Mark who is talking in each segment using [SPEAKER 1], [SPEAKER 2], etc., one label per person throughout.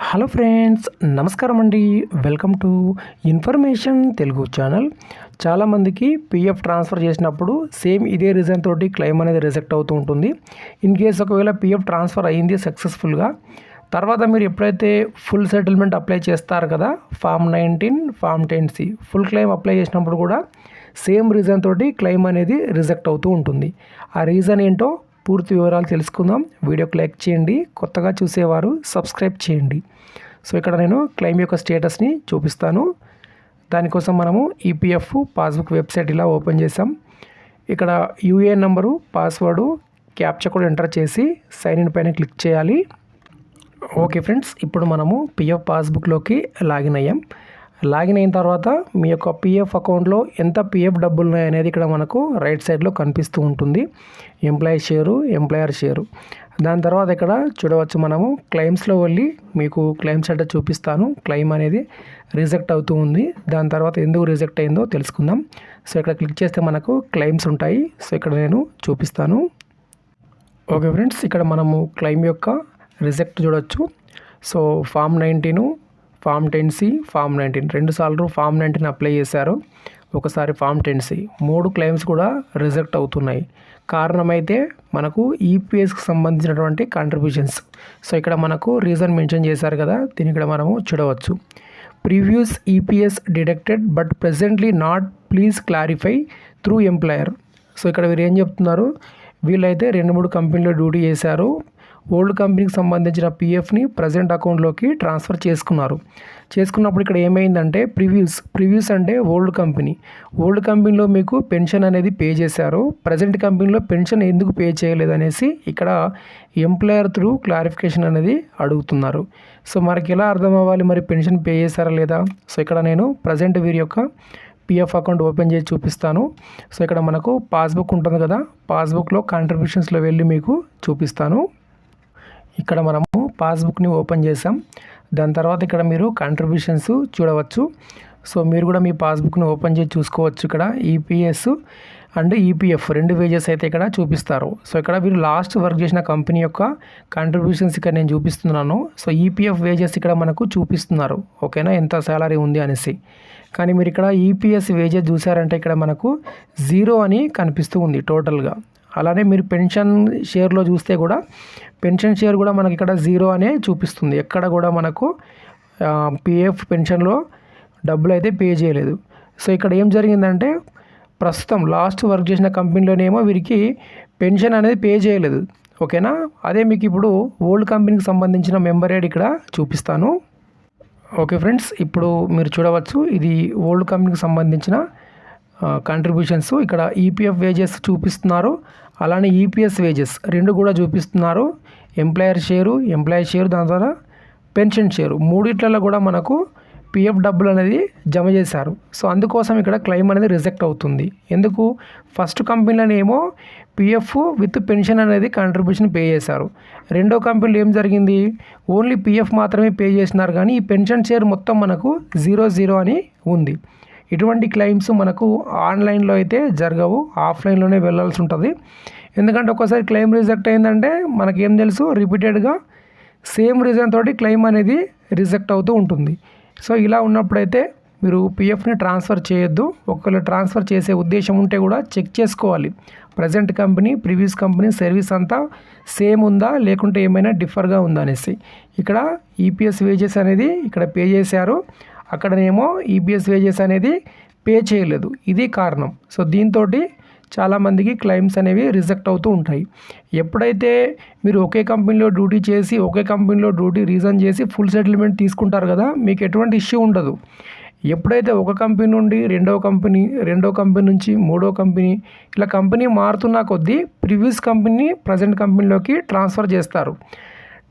[SPEAKER 1] Hello friends, నమస్కారం అండి. Welcome to information Telugu channel. చాలామందికి పీఎఫ్ ట్రాన్స్ఫర్ చేసినప్పుడు సేమ్ ఇదే రీజన్ తోటి క్లెయిమ్ అనేది రిజెక్ట్ అవుతూ ఉంటుంది. ఇన్ కేస్ ఒకవేళ పీఎఫ్ ట్రాన్స్ఫర్ అయింది సక్సెస్ఫుల్గా, తర్వాత మీరు ఎప్పుడైతే ఫుల్ సెటిల్మెంట్ అప్లై చేస్తారు కదా, form 19, form 10C full claim apply చేసినప్పుడు కూడా సేమ్ రీజన్ తోటి క్లెయిమ్ అనేది రిజెక్ట్ అవుతూ ఉంటుంది. ఆ రీజన్ ఏంటో పూర్తి వివరాలు తెలుసుకుందాం. వీడియోకి లైక్ చేయండి, కొత్తగా చూసేవారు సబ్స్క్రైబ్ చేయండి. సో ఇక్కడ నేను క్లెయిమ్ యొక్క స్టేటస్ని చూపిస్తాను. దానికోసం మనము ఈపీఎఫ్ పాస్బుక్ వెబ్సైట్ ఇలా ఓపెన్ చేసాం. ఇక్కడ యూఏఎన్ నెంబరు, పాస్వర్డు, క్యాప్చా కూడా ఎంటర్ చేసి సైన్ ఇన్ పైన క్లిక్ చేయాలి. ఓకే ఫ్రెండ్స్, ఇప్పుడు మనము పిఎఫ్ పాస్బుక్లోకి లాగిన్ అయ్యాం. లాగిన్ అయిన తర్వాత మీ యొక్క పిఎఫ్ అకౌంట్లో ఎంత పిఎఫ్ డబ్బులు ఉన్నాయనేది ఇక్కడ మనకు రైట్ సైడ్లో కనిపిస్తూ ఉంటుంది. Employee share, employer share. దాని తర్వాత ఇక్కడ చూడవచ్చు, మనము క్లెయిమ్స్లో వెళ్ళి మీకు క్లెయిమ్ స్టేటస్ చూపిస్తాను. క్లెయిమ్ అనేది రిజెక్ట్ అవుతూ ఉంది. దాని తర్వాత ఎందుకు రిజెక్ట్ అయిందో తెలుసుకుందాం. సో ఇక్కడ క్లిక్ చేస్తే మనకు క్లెయిమ్స్ ఉంటాయి. సో ఇక్కడ నేను చూపిస్తాను. ఓకే ఫ్రెండ్స్, ఇక్కడ మనము క్లెయిమ్ యొక్క రిజెక్ట్ చూడవచ్చు. So form 19, form 10C, form 19 రెండుసార్లు ఫామ్ 19 అప్లై చేశారు, ఒకసారి ఫామ్ 10C. 3 క్లెయిమ్స్ కూడా రిజెక్ట్ అవుతున్నాయి. కారణమైతే మనకు ఈపీఎస్కి సంబంధించినటువంటి కాంట్రిబ్యూషన్స్. సో ఇక్కడ మనకు రీజన్ మెన్షన్ చేశారు కదా, దీని ఇక్కడ మనము చూడవచ్చు. Previous EPS deducted but presently not, please clarify through employer. So ఇక్కడ వీరు ఏం చెప్తున్నారు, వీళ్ళైతే 2-3 కంపెనీలో డ్యూటీ చేశారు. ఓల్డ్ కంపెనీకి సంబంధించిన పీఎఫ్ని ప్రజెంట్ అకౌంట్లోకి ట్రాన్స్ఫర్ చేసుకున్నప్పుడు ఇక్కడ ఏమైందంటే ప్రీవియస్ అంటే ఓల్డ్ కంపెనీలో మీకు పెన్షన్ అనేది పే చేశారు. ప్రజెంట్ కంపెనీలో పెన్షన్ ఎందుకు పే చేయలేదు అనేసి ఇక్కడ ఎంప్లాయర్ త్రూ క్లారిఫికేషన్ అనేది అడుగుతున్నారు. సో మనకి ఎలా అర్థం అవ్వాలి, మరి పెన్షన్ పే చేశారా లేదా? సో ఇక్కడ నేను ప్రజెంట్ వీరి యొక్క పిఎఫ్ అకౌంట్ ఓపెన్ చేసి చూపిస్తాను. సో ఇక్కడ మనకు పాస్బుక్ ఉంటుంది కదా, పాస్బుక్లో కాంట్రిబ్యూషన్స్లో వెళ్ళి మీకు చూపిస్తాను. ఇక్కడ మనము పాస్బుక్ని ఓపెన్ చేసాం. దాని తర్వాత ఇక్కడ మీరు కాంట్రిబ్యూషన్స్ చూడవచ్చు. సో మీరు కూడా మీ పాస్బుక్ని ఓపెన్ చేసి చూసుకోవచ్చు. ఇక్కడ ఈపీఎస్ అండ్ ఈపీఎఫ్ 2 వేజెస్ అయితే ఇక్కడ చూపిస్తారు. సో ఇక్కడ మీరు లాస్ట్ వర్క్ చేసిన కంపెనీ యొక్క కాంట్రిబ్యూషన్స్ ఇక్కడ నేను చూపిస్తున్నాను. సో ఈపీఎఫ్ వేజెస్ ఇక్కడ మనకు చూపిస్తున్నారు, ఓకేనా, ఎంత శాలరీ ఉంది అనేసి. కానీ మీరు ఇక్కడ ఈపీఎస్ వేజెస్ చూసారంటే ఇక్కడ మనకు 0 అని కనిపిస్తూ ఉంది టోటల్గా. అలానే మీరు పెన్షన్ షేర్లో చూస్తే కూడా పెన్షన్ షేర్ కూడా మనకి ఇక్కడ 0 అనే చూపిస్తుంది. ఎక్కడ కూడా మనకు పిఎఫ్ పెన్షన్లో డబ్బులు అయితే పే చేయలేదు. సో ఇక్కడ ఏం జరిగిందంటే ప్రస్తుతం లాస్ట్ వర్క్ చేసిన కంపెనీలోనేమో వీరికి పెన్షన్ అనేది పే చేయలేదు, ఓకేనా. అదే మీకు ఇప్పుడు ఓల్డ్ కంపెనీకి సంబంధించిన మెంబర్ ఐడి ఇక్కడ చూపిస్తాను. ఓకే ఫ్రెండ్స్, ఇప్పుడు మీరు చూడవచ్చు, ఇది ఓల్డ్ కంపెనీకి సంబంధించిన కాంట్రిబ్యూషన్స్. ఇక్కడ ఈపీఎఫ్ వేజెస్ చూపిస్తున్నారు, అలానే ఈపీఎస్ వేజెస్ 2 కూడా చూపిస్తున్నారు. ఎంప్లాయీ షేరు, దాని ద్వారా పెన్షన్ షేరు, 3 కూడా మనకు పిఎఫ్ డబ్బులు అనేది జమ చేశారు. సో అందుకోసం ఇక్కడ క్లెయిమ్ అనేది రిజెక్ట్ అవుతుంది. ఎందుకు, ఫస్ట్ కంపెనీలోనేమో పిఎఫ్ విత్ పెన్షన్ అనేది కాంట్రిబ్యూషన్ పే చేశారు. రెండో కంపెనీలో ఏం జరిగింది, ఓన్లీ పిఎఫ్ మాత్రమే పే చేసినారు, కానీ ఈ పెన్షన్ షేర్ మొత్తం మనకు 0 అని ఉంది. ఇటువంటి క్లెయిమ్స్ మనకు ఆన్లైన్లో అయితే జరగవు, ఆఫ్లైన్లోనే వెళ్ళాల్సి ఉంటుంది. ఎందుకంటే ఒకసారి క్లెయిమ్ రిజెక్ట్ అయిందంటే మనకేం తెలుసు, రిపీటెడ్గా సేమ్ రీజన్ తోటి క్లెయిమ్ అనేది రిజెక్ట్ అవుతూ ఉంటుంది. సో ఇలా ఉన్నప్పుడైతే మీరు పిఎఫ్ని ట్రాన్స్ఫర్ చేయొద్దు. ఒకవేళ ట్రాన్స్ఫర్ చేసే ఉద్దేశం ఉంటే కూడా చెక్ చేసుకోవాలి, present company, previous company service అంతా సేమ్ ఉందా, లేకుంటే ఏమైనా డిఫర్గా ఉందా అనేసి. ఇక్కడ ఈపీఎస్ వేజెస్ అనేది ఇక్కడ పే చేశారు, అక్కడనేమో ఈపీఎస్ వేజెస్ అనేది పే చేయలేదు, ఇది కారణం. సో దీంతో చాలామందికి క్లెయిమ్స్ అనేవి రిజెక్ట్ అవుతూ ఉంటాయి. ఎప్పుడైతే మీరు ఒకే కంపెనీలో డ్యూటీ చేసి ఒకే కంపెనీలో డ్యూటీ రీజన్ చేసి ఫుల్ సెటిల్మెంట్ తీసుకుంటారు కదా, మీకు ఎటువంటి ఇష్యూ ఉండదు. ఎప్పుడైతే ఒక కంపెనీ నుండి రెండో కంపెనీ నుంచి మూడో కంపెనీ, ఇలా కంపెనీ మారుతున్న కొద్దీ ప్రీవియస్ కంపెనీ ప్రజెంట్ కంపెనీలోకి ట్రాన్స్ఫర్ చేస్తారు.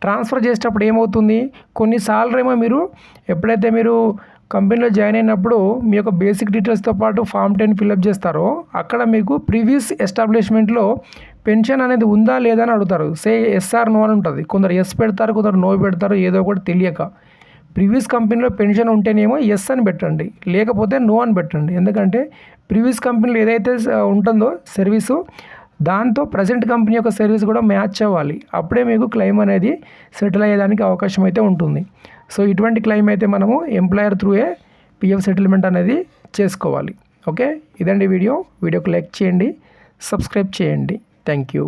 [SPEAKER 1] ట్రాన్స్ఫర్ చేసేటప్పుడు ఏమవుతుంది, కొన్నిసార్లు ఏమో మీరు ఎప్పుడైతే మీరు కంపెనీలో జాయిన్ అయినప్పుడు మీ యొక్క బేసిక్ డీటెయిల్స్తో పాటు ఫామ్ 10 ఫిల్అప్ చేస్తారో అక్కడ మీకు ప్రీవియస్ ఎస్టాబ్లిష్మెంట్లో పెన్షన్ అనేది ఉందా లేదా అని అడుగుతారు. ఎస్ ఆర్ నో అని ఉంటుంది. కొందరు ఎస్ పెడతారు, కొందరు నో పెడతారు, ఏదో ఒకటి తెలియక. ప్రీవియస్ కంపెనీలో పెన్షన్ ఉంటేనేమో ఎస్ అని పెట్టండి, లేకపోతే నో అని పెట్టండి. ఎందుకంటే ప్రీవియస్ కంపెనీలో ఏదైతే ఉంటుందో సర్వీసు దాంతో ప్రజెంట్ కంపెనీ యొక్క సర్వీస్ కూడా మ్యాచ్ అవ్వాలి. అప్పుడే మీకు క్లెయిమ్ అనేది సెటిల్ అయ్యేదానికి అవకాశం అయితే ఉంటుంది. సో ఇటువంటి క్లెయిమ్ అయితే మనము ఎంప్లాయర్ త్రూయే పిఎఫ్ సెటిల్మెంట్ అనేది చేసుకోవాలి. ఓకే, ఇదండి వీడియోకి లైక్ చేయండి, సబ్స్క్రైబ్ చేయండి. Thank you.